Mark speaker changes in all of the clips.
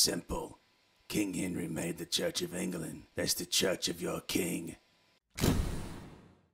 Speaker 1: Simple. King Henry made the Church of England. That's the church of your king.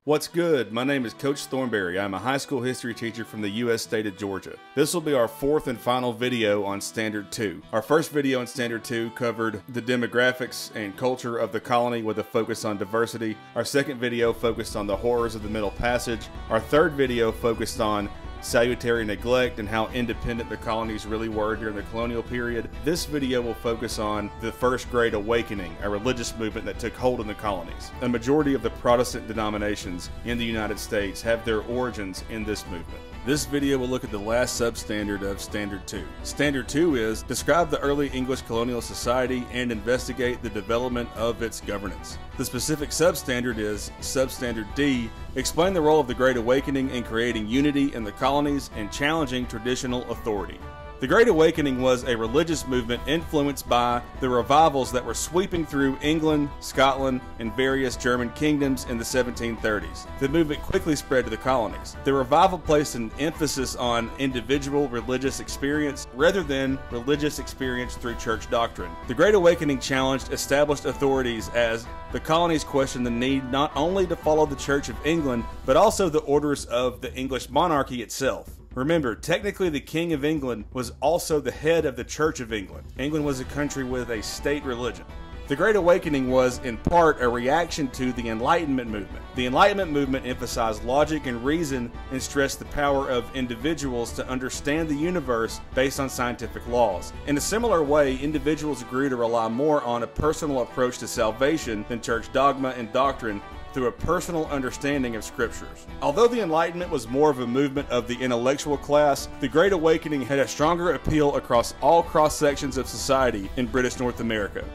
Speaker 2: What's good? My name is Coach Thornberry. I'm a high school history teacher from the U.S. state of Georgia. This will be our fourth and final video on Standard 2. Our first video on Standard 2 covered the demographics and culture of the colony with a focus on diversity. Our second video focused on the horrors of the Middle Passage. Our third video focused on salutary neglect and how independent the colonies really were during the colonial period. This video will focus on the First Great Awakening, a religious movement that took hold in the colonies. A majority of the Protestant denominations in the United States have their origins in this movement. This video will look at the last substandard of Standard 2. Standard 2 is describe the early English colonial society and investigate the development of its governance. The specific substandard is Substandard D, explain the role of the Great Awakening in creating unity in the colonies and challenging traditional authority. The Great Awakening was a religious movement influenced by the revivals that were sweeping through England, Scotland, and various German kingdoms in the 1730s. The movement quickly spread to the colonies. The revival placed an emphasis on individual religious experience rather than religious experience through church doctrine. The Great Awakening challenged established authorities as the colonies questioned the need not only to follow the Church of England, but also the orders of the English monarchy itself. Remember, technically the King of England was also the head of the Church of England. England was a country with a state religion. The Great Awakening was, in part, a reaction to the Enlightenment movement. The Enlightenment movement emphasized logic and reason and stressed the power of individuals to understand the universe based on scientific laws. In a similar way, individuals grew to rely more on a personal approach to salvation than church dogma and doctrine through a personal understanding of scriptures. Although the Enlightenment was more of a movement of the intellectual class, the Great Awakening had a stronger appeal across all cross-sections of society in British North America.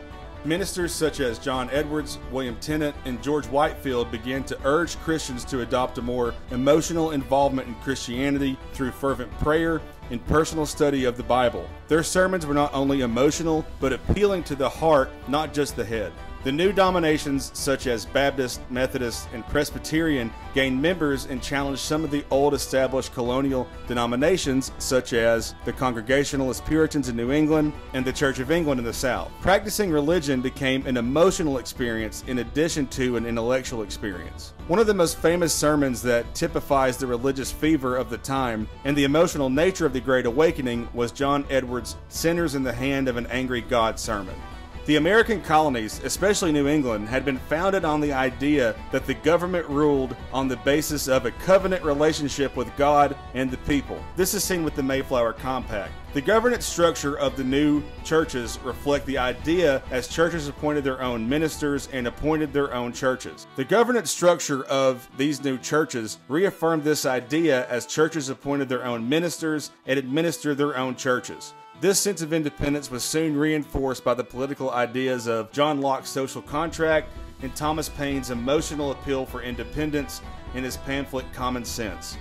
Speaker 2: Ministers such as John Edwards, William Tennant, and George Whitefield began to urge Christians to adopt a more emotional involvement in Christianity through fervent prayer and personal study of the Bible. Their sermons were not only emotional, but appealing to the heart, not just the head. The new denominations such as Baptist, Methodist, and Presbyterian gained members and challenged some of the old established colonial denominations such as the Congregationalist Puritans in New England and the Church of England in the South. Practicing religion became an emotional experience in addition to an intellectual experience. One of the most famous sermons that typifies the religious fever of the time and the emotional nature of the Great Awakening was John Edwards' Sinners in the Hand of an Angry God sermon. The American colonies, especially New England, had been founded on the idea that the government ruled on the basis of a covenant relationship with God and the people. This is seen with the Mayflower Compact. The governance structure of the new churches reflect the idea as churches appointed their own ministers and appointed their own churches. The governance structure of these new churches reaffirmed this idea as churches appointed their own ministers and administered their own churches. This sense of independence was soon reinforced by the political ideas of John Locke's social contract and Thomas Paine's emotional appeal for independence in his pamphlet Common Sense.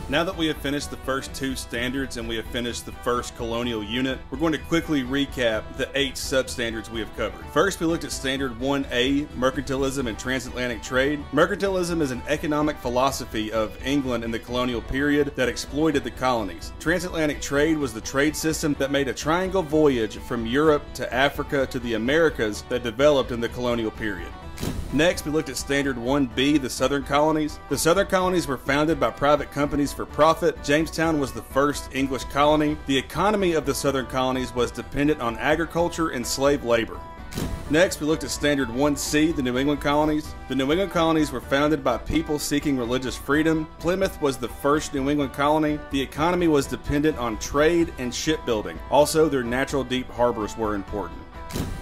Speaker 2: Now that we have finished the first two standards and we have finished the first colonial unit, we're going to quickly recap the 8 substandards we have covered. First, we looked at Standard 1A, Mercantilism and Transatlantic Trade. Mercantilism is an economic philosophy of England in the colonial period that exploited the colonies. Transatlantic trade was the trade system that made a triangle voyage from Europe to Africa to the Americas that developed in the colonial period. Next, we looked at Standard 1B, the Southern Colonies. The Southern Colonies were founded by private companies for profit. Jamestown was the first English colony. The economy of the Southern Colonies was dependent on agriculture and slave labor. Next, we looked at Standard 1C, the New England Colonies. The New England Colonies were founded by people seeking religious freedom. Plymouth was the first New England colony. The economy was dependent on trade and shipbuilding. Also, their natural deep harbors were important.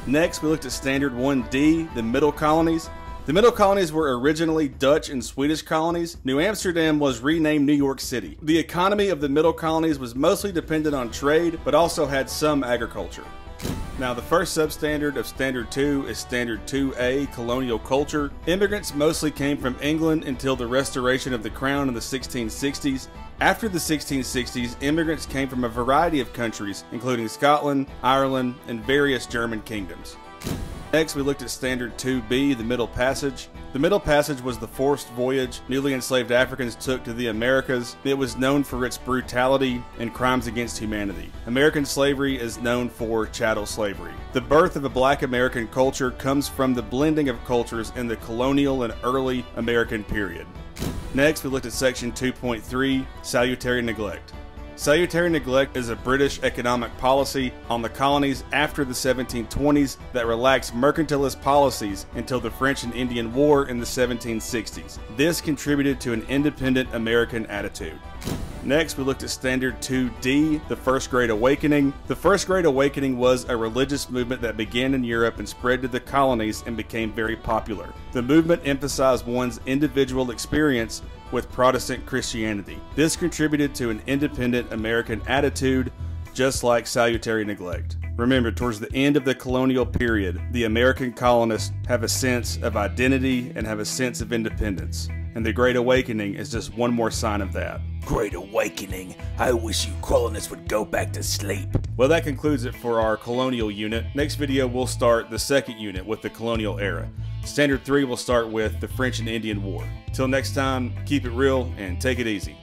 Speaker 2: Next, we looked at Standard 1D, the Middle Colonies. The The Middle Colonies were originally Dutch and Swedish colonies. New Amsterdam was renamed New York City. The economy of the Middle Colonies was mostly dependent on trade, but also had some agriculture. Now, the first substandard of Standard 2 is Standard 2A, Colonial Culture. Immigrants mostly came from England until the restoration of the Crown in the 1660s. After the 1660s, immigrants came from a variety of countries, including Scotland, Ireland, and various German kingdoms. Next, we looked at Standard 2B, the Middle Passage. The Middle Passage was the forced voyage newly enslaved Africans took to the Americas. It was known for its brutality and crimes against humanity. American slavery is known for chattel slavery. The birth of a black American culture comes from the blending of cultures in the colonial and early American period. Next, we looked at Section 2.3, Salutary Neglect. Salutary neglect is a British economic policy on the colonies after the 1720s that relaxed mercantilist policies until the French and Indian War in the 1760s. This contributed to an independent American attitude. Next, we looked at Standard 2D, the First Great Awakening. The First Great Awakening was a religious movement that began in Europe and spread to the colonies and became very popular. The movement emphasized one's individual experience with Protestant Christianity. This contributed to an independent American attitude, just like salutary neglect. Remember, towards the end of the colonial period, the American colonists have a sense of identity and have a sense of independence. And the Great Awakening is just one more sign of that.
Speaker 1: Great Awakening. I wish you colonists would go back to sleep.
Speaker 2: Well, that concludes it for our colonial unit. Next video, we'll start the second unit with the colonial era. Standard 3 will start with the French and Indian War. Till next time, keep it real and take it easy.